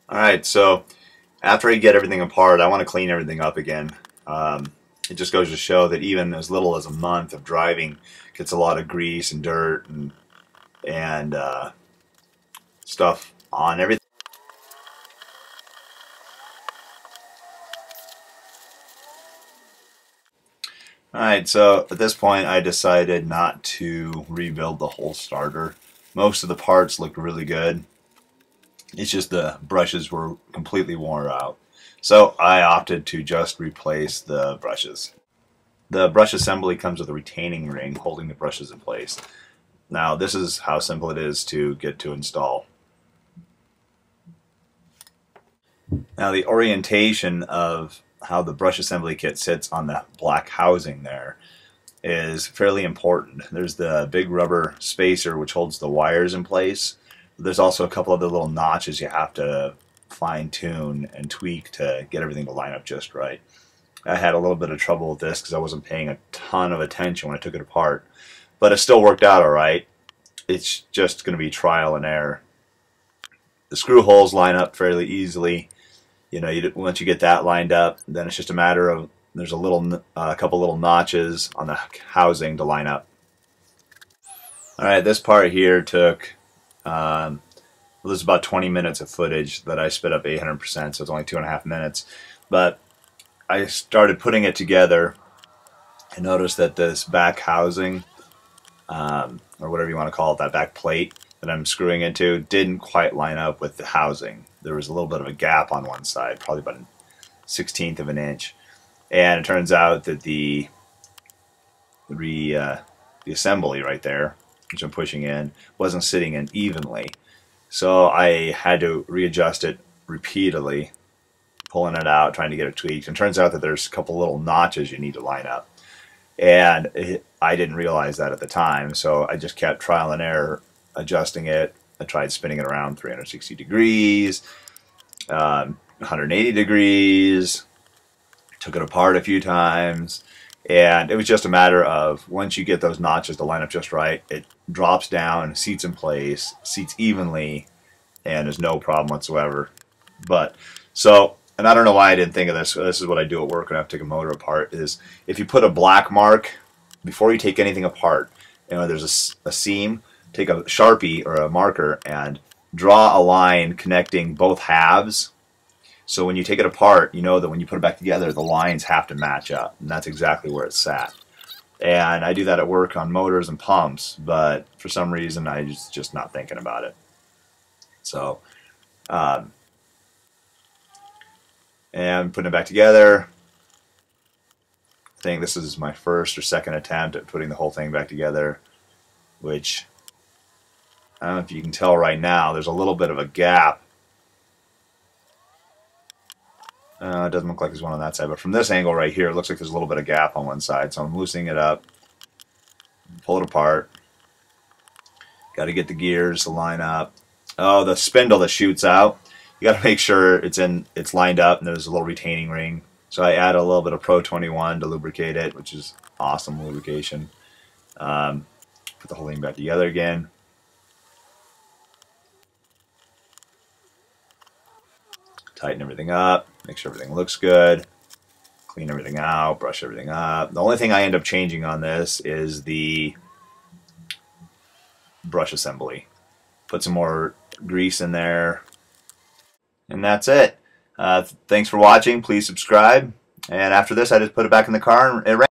Alright, so after I get everything apart, I want to clean everything up again. It just goes to show that even as little as a month of driving gets a lot of grease and dirt and stuff on everything. Alright, so at this point I decided not to rebuild the whole starter. Most of the parts looked really good. It's just the brushes were completely worn out. So I opted to just replace the brushes. The brush assembly comes with a retaining ring holding the brushes in place. Now this is how simple it is to get to install. Now the orientation of how the brush assembly kit sits on the black housing there is fairly important. There's the big rubber spacer which holds the wires in place. There's also a couple of the little notches you have to fine tune and tweak to get everything to line up just right. I had a little bit of trouble with this because I wasn't paying a ton of attention when I took it apart, but it still worked out alright. It's just going to be trial and error. The screw holes line up fairly easily. You know, once you get that lined up, then it's just a matter of there's a couple little notches on the housing to line up. Alright, this part here took well, this is about 20 minutes of footage that I sped up 800%, so it's only 2.5 minutes. But I started putting it together and noticed that this back housing, or whatever you want to call it, that back plate that I'm screwing into, didn't quite line up with the housing. There was a little bit of a gap on one side, probably about a 1/16 of an inch. And it turns out that the assembly right there, which I'm pushing in, wasn't sitting in evenly. So I had to readjust it repeatedly, pulling it out, trying to get it tweaked. And it turns out that there's a couple little notches you need to line up. And I didn't realize that at the time, so I just kept trial and error adjusting it. I tried spinning it around 360 degrees, 180 degrees, took it apart a few times, and it was just a matter of once you get those notches to line up just right, it drops down, seats in place, seats evenly, and there's no problem whatsoever. And I don't know why I didn't think of this. This is what I do at work when I have to take a motor apart, is if you put a black mark before you take anything apart, you know, there's a seam, take a Sharpie or a marker and draw a line connecting both halves. So when you take it apart, you know that when you put it back together, the lines have to match up, and that's exactly where it's sat. And I do that at work on motors and pumps, but for some reason I just not thinking about it. So, and putting it back together. I think this is my first or second attempt at putting the whole thing back together, which I don't know if you can tell right now, there's a little bit of a gap. It doesn't look like there's one on that side, but from this angle right here, it looks like there's a little bit of gap on one side. So I'm loosening it up, pull it apart. Got to get the gears to line up. Oh, the spindle that shoots out, you got to make sure it's lined up, and there's a little retaining ring. So I add a little bit of Pro 21 to lubricate it, which is awesome lubrication. Put the whole thing back together again. Tighten everything up, make sure everything looks good, clean everything out, brush everything up. The only thing I end up changing on this is the brush assembly. Put some more grease in there, and that's it. Thanks for watching. Please subscribe. And after this, I just put it back in the car and it ran.